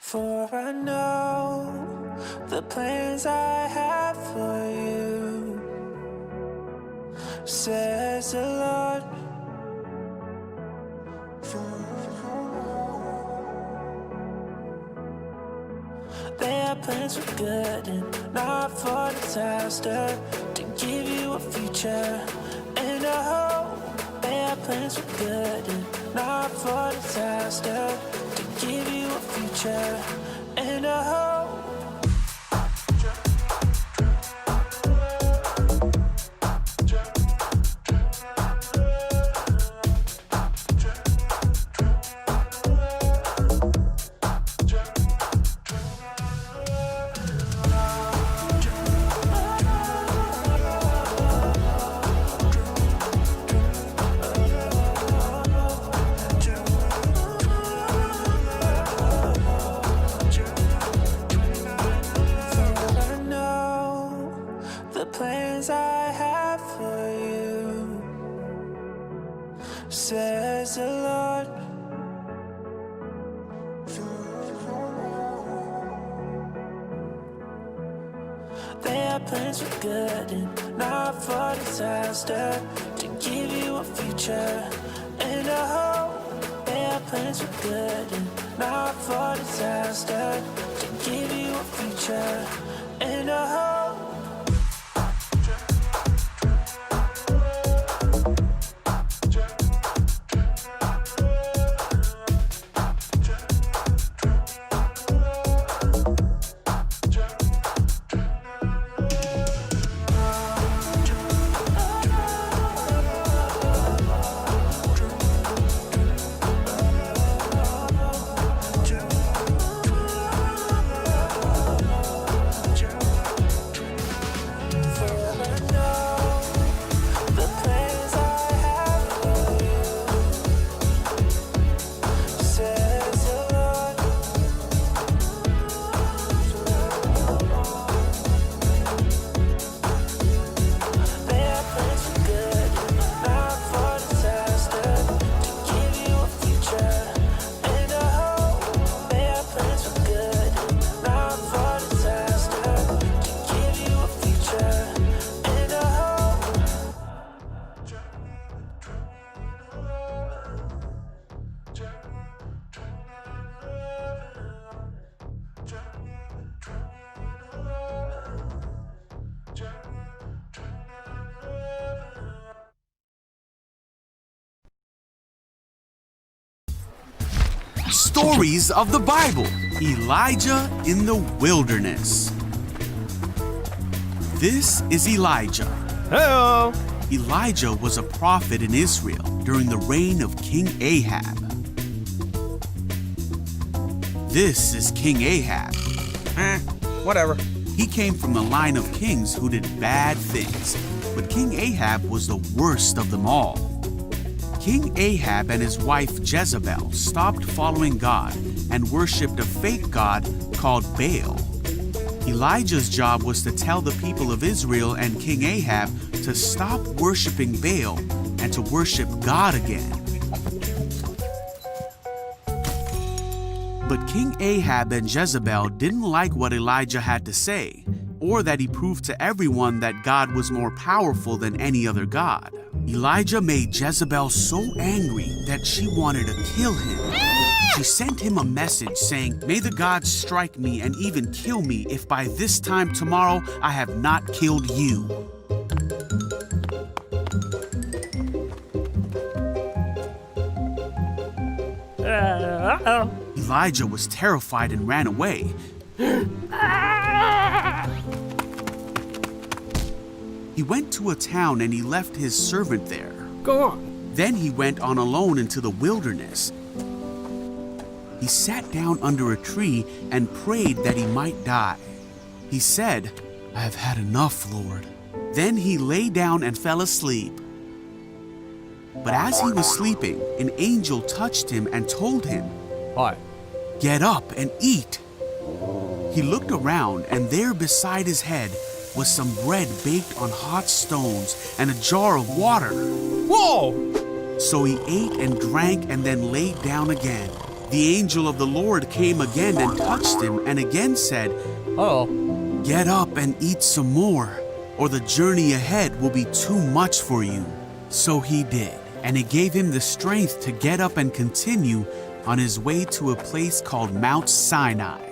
For I know the plans I have for you, says the Lord. They are plans for good and not for disaster, to give you a future and a hope. They are plans for good and not for disaster, to give you a future and a hope. Plans I have for you, says the Lord. They are plans for good and not for disaster, to give you a future and a hope. They are plans for good and not for disaster, to give you a future and a hope. Stories of the Bible. Elijah in the wilderness. This is Elijah. Hello. Elijah was a prophet in Israel during the reign of King Ahab. This is King Ahab. Whatever. He came from the line of kings who did bad things, but King Ahab was the worst of them all. King Ahab and his wife Jezebel stopped following God and worshipped a fake god called Baal. Elijah's job was to tell the people of Israel and King Ahab to stop worshiping Baal and to worship God again. But King Ahab and Jezebel didn't like what Elijah had to say, or that he proved to everyone that God was more powerful than any other god. Elijah made Jezebel so angry that she wanted to kill him. She sent him a message saying, "May the gods strike me and even kill me if by this time tomorrow I have not killed you." Elijah was terrified and ran away. He went to a town and he left his servant there. Go on. Then he went on alone into the wilderness. He sat down under a tree and prayed that he might die. He said, "I have had enough, Lord." Then he lay down and fell asleep. But as he was sleeping, an angel touched him and told him, What? "Get up and eat." He looked around, and there beside his head was some bread baked on hot stones and a jar of water. Whoa! So he ate and drank and then laid down again. The angel of the Lord came again and touched him and again said, Oh. "Get up and eat some more, or the journey ahead will be too much for you." So he did, and it gave him the strength to get up and continue on his way to a place called Mount Sinai.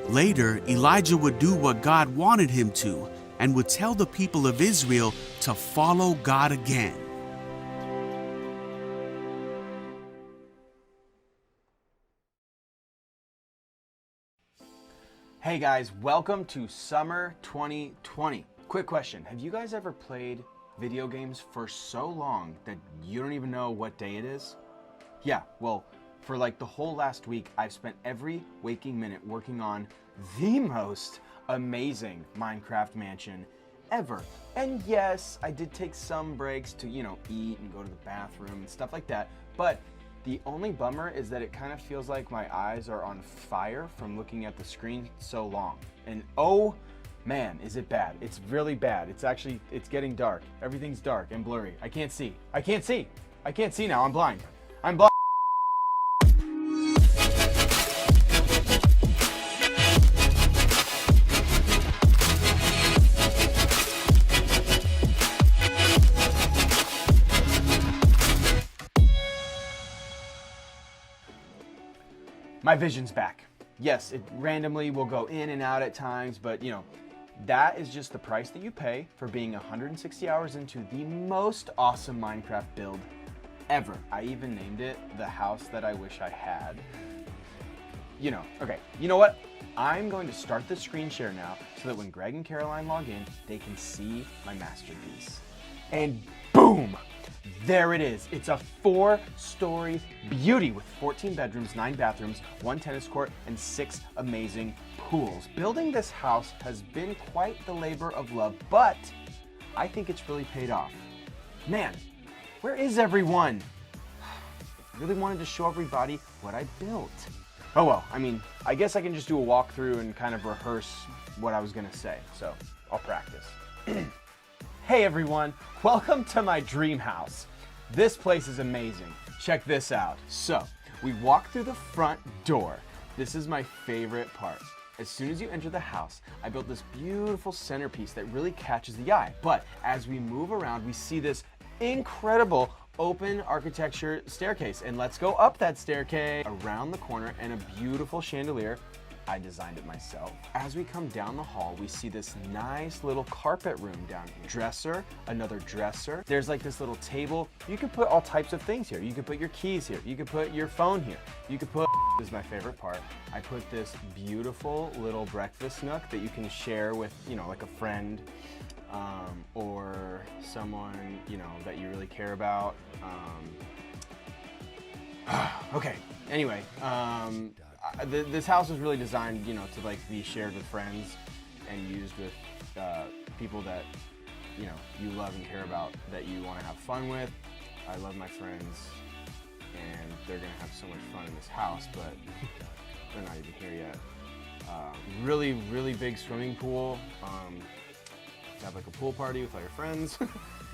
Later, Elijah would do what God wanted him to and would tell the people of Israel to follow God again. Hey guys, welcome to summer 2020. Quick question, have you guys ever played video games for so long that you don't even know what day it is? Yeah, well, for like the whole last week, I've spent every waking minute working on the most amazing Minecraft mansion ever. And yes, I did take some breaks to, eat and go to the bathroom and stuff like that, but the only bummer is that it kind of feels like my eyes are on fire from looking at the screen so long. And oh man, is it bad. It's really bad. It's getting dark. Everything's dark and blurry. I can't see. I can't see now. I'm blind. My vision's back. Yes, it randomly will go in and out at times, but that is just the price that you pay for being 160 hours into the most awesome Minecraft build ever. I even named it the house that I wish I had. Okay, you know what? I'm going to start the screen share now so that when Greg and Caroline log in, they can see my masterpiece. And boom! There it is. It's a 4-story beauty with 14 bedrooms, 9 bathrooms, 1 tennis court, and 6 amazing pools. Building this house has been quite the labor of love, but I think it's really paid off. Man, where is everyone? I really wanted to show everybody what I built. Oh well, I guess I can just do a walkthrough and kind of rehearse what I was gonna say, so I'll practice. Hey everyone, welcome to my dream house. This place is amazing. Check this out. So, we walk through the front door. This is my favorite part. As soon as you enter the house, I built this beautiful centerpiece that really catches the eye. But as we move around, we see this incredible open architecture staircase. And let's go up that staircase, around the corner, and a beautiful chandelier. I designed it myself. As we come down the hall, we see this nice little carpet room down here. Dresser, another dresser. There's like this little table. You can put all types of things here. You can put your keys here. You can put your phone here. You can put, this is my favorite part. I put this beautiful little breakfast nook that you can share with, like a friend or someone, that you really care about. Okay, anyway, this house was really designed, to like be shared with friends and used with people that, you love and care about, that you want to have fun with. I love my friends, and they're gonna have so much fun in this house, but they're not even here yet. Really, really big swimming pool. To have like a pool party with all your friends.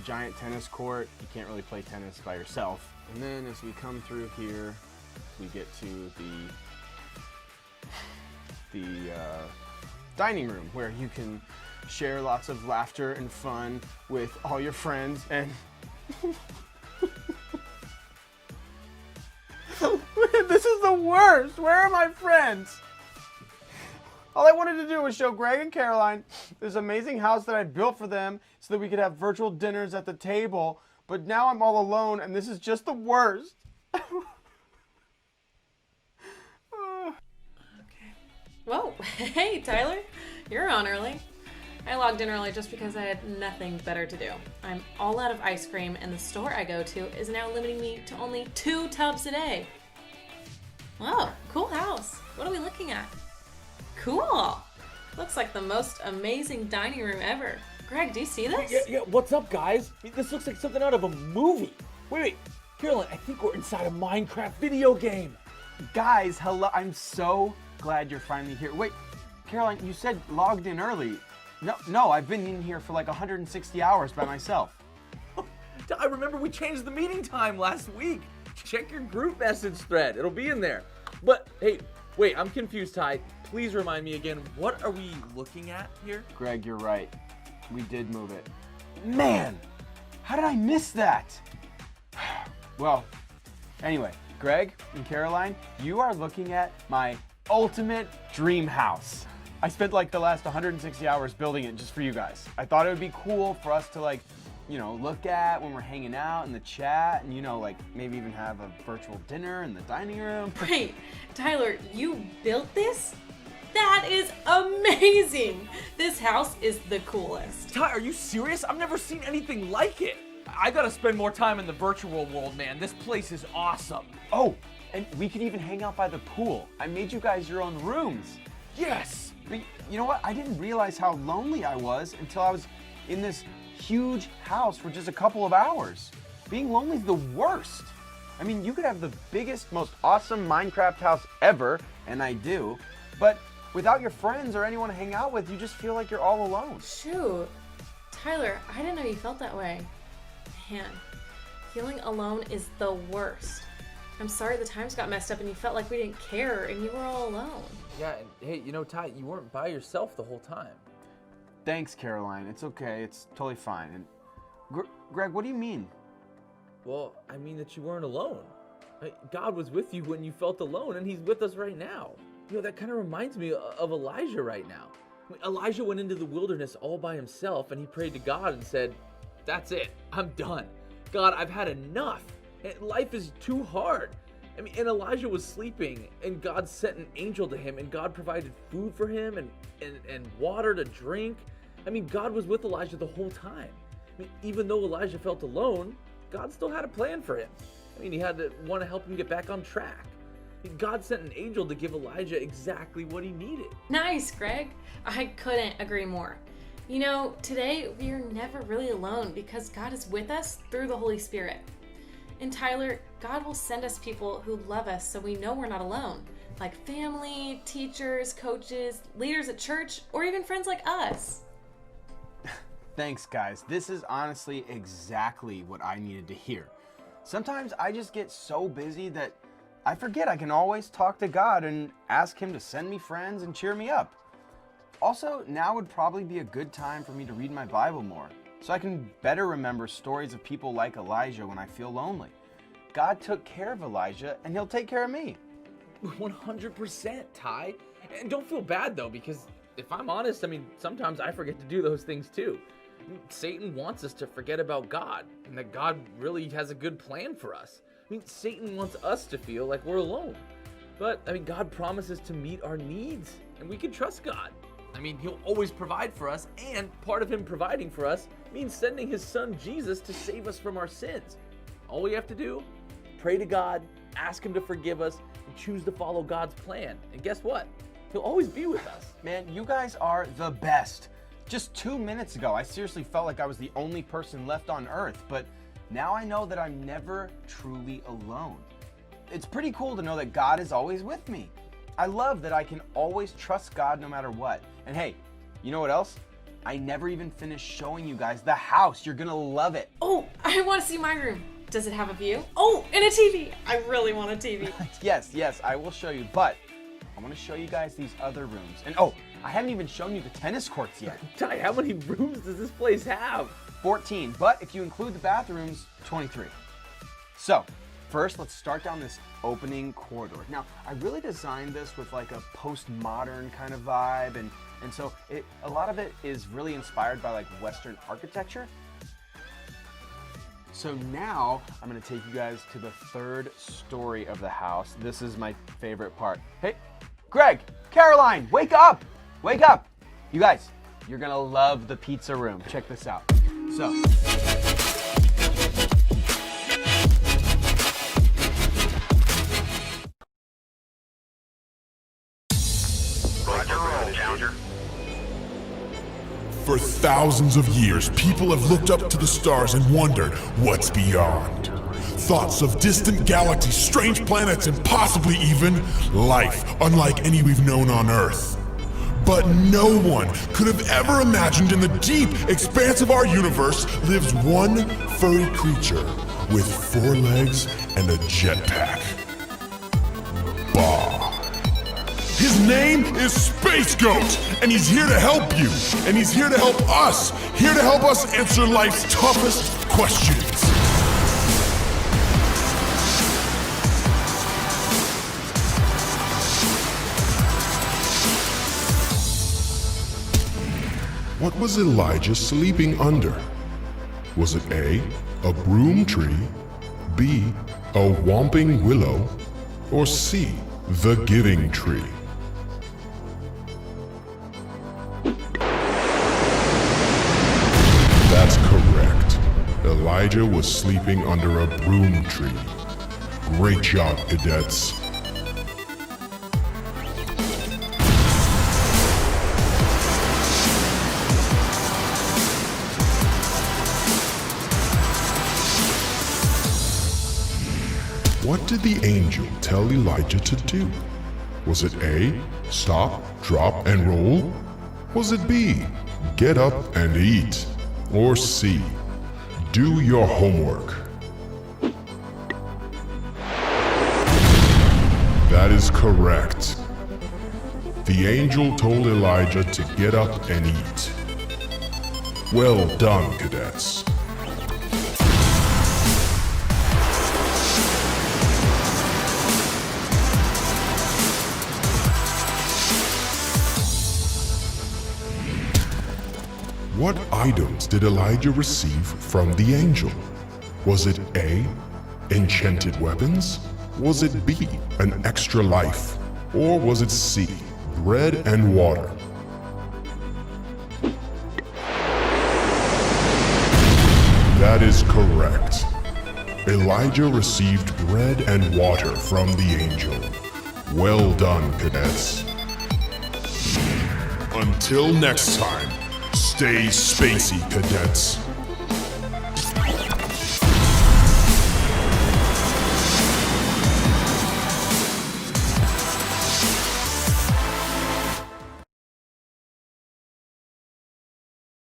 Giant tennis court. You can't really play tennis by yourself. And then as we come through here, we get to the dining room where you can share lots of laughter and fun with all your friends. And this is the worst. Where are my friends? All I wanted to do was show Greg and Caroline this amazing house that I built for them so that we could have virtual dinners at the table. But now I'm all alone, and this is just the worst. Whoa, hey Tyler, you're on early. I logged in early just because I had nothing better to do. I'm all out of ice cream and the store I go to is now limiting me to only 2 tubs a day. Whoa, cool house. What are we looking at? Cool. Looks like the most amazing dining room ever. Greg, do you see this? Yeah, what's up guys? This looks like something out of a movie. Wait, Caroline, I think we're inside a Minecraft video game. Guys, hello. I'm so glad you're finally here. Wait, Caroline, you said logged in early. No, I've been in here for like 160 hours by myself. I remember we changed the meeting time last week. check your group message thread. It'll be in there. But hey, wait, I'm confused, Ty. Please remind me again, what are we looking at here? Greg, you're right. We did move it. Man, how did I miss that? Well, anyway, Greg and Caroline, you are looking at my ultimate dream house. I spent like the last 160 hours building it just for you guys. I thought it would be cool for us to like, look at when we're hanging out in the chat and, like maybe even have a virtual dinner in the dining room. Wait, Tyler, you built this? That is amazing! This house is the coolest. Ty, are you serious? I've never seen anything like it. I gotta spend more time in the virtual world, man. This place is awesome. Oh, and we can even hang out by the pool. I made you guys your own rooms. Yes! But you know what? I didn't realize how lonely I was until I was in this huge house for just a couple of hours. Being lonely is the worst. I mean, you could have the biggest, most awesome Minecraft house ever, and I do, but without your friends or anyone to hang out with, you just feel like you're all alone. Shoot. Tyler, I didn't know you felt that way. Man, feeling alone is the worst. I'm sorry the times got messed up and you felt like we didn't care and you were all alone. Yeah, and hey, Ty, you weren't by yourself the whole time. Thanks, Caroline. It's okay. It's totally fine. And Greg, what do you mean? Well, I mean that you weren't alone. God was with you when you felt alone, and he's with us right now. That kind of reminds me of Elijah right now. Elijah went into the wilderness all by himself, and he prayed to God and said, "That's it. I'm done. God, I've had enough. Life is too hard." And Elijah was sleeping, and God sent an angel to him, and God provided food for him and water to drink. God was with Elijah the whole time. Even though Elijah felt alone, God still had a plan for him. He had to want to help him get back on track. God sent an angel to give Elijah exactly what he needed. Nice, Greg. I couldn't agree more. Today we are never really alone because God is with us through the Holy Spirit. And Tyler, God will send us people who love us so we know we're not alone, like family, teachers, coaches, leaders at church, or even friends like us. Thanks, guys. This is honestly exactly what I needed to hear. Sometimes I just get so busy that I forget I can always talk to God and ask him to send me friends and cheer me up. Also, now would probably be a good time for me to read my Bible more, so I can better remember stories of people like Elijah when I feel lonely. God took care of Elijah, and he'll take care of me. 100%, Ty. And don't feel bad, though, because if I'm honest, sometimes I forget to do those things, too. Satan wants us to forget about God, and that God really has a good plan for us. Satan wants us to feel like we're alone. But, God promises to meet our needs, and we can trust God. He'll always provide for us, and part of him providing for us means sending his son Jesus to save us from our sins. All we have to do, pray to God, ask him to forgive us, and choose to follow God's plan. And guess what? He'll always be with us. Man, you guys are the best. Just 2 minutes ago, I seriously felt like I was the only person left on earth, but now I know that I'm never truly alone. It's pretty cool to know that God is always with me. I love that I can always trust God no matter what. And hey, you know what else? I never even finished showing you guys the house. You're gonna love it. Oh, I want to see my room. Does it have a view? Oh, and a TV. I really want a TV. Yes, I will show you, but I want to show you guys these other rooms. And oh, I haven't even shown you the tennis courts yet. Ty, how many rooms does this place have? 14, but if you include the bathrooms, 23. So, first, let's start down this opening corridor. Now, I really designed this with like a postmodern kind of vibe, and so a lot of it is really inspired by like Western architecture. So now, I'm gonna take you guys to the third story of the house. This is my favorite part. Hey, Greg, Caroline, wake up! Wake up! You guys, you're gonna love the pizza room. Check this out. So, for thousands of years, people have looked up to the stars and wondered what's beyond. Thoughts of distant galaxies, strange planets, and possibly even life unlike any we've known on Earth. But no one could have ever imagined in the deep expanse of our universe lives one furry creature with 4 legs and a jetpack. Bah. His name is Space Goat, and he's here to help you, and he's here to help us, here to help us answer life's toughest questions. What was Elijah sleeping under? Was it A, a broom tree, B, a whomping willow, or C, the giving tree? That's correct. Elijah was sleeping under a broom tree. Great job, cadets. What did the angel tell Elijah to do? Was it A, stop, drop, and roll? Was it B, get up and eat? Or C, do your homework? That is correct. The angel told Elijah to get up and eat. Well done, cadets. What items did Elijah receive from the angel? Was it A, enchanted weapons? Was it B, an extra life? Or was it C, bread and water? That is correct. Elijah received bread and water from the angel. Well done, cadets. Until next time, stay spacey, cadets.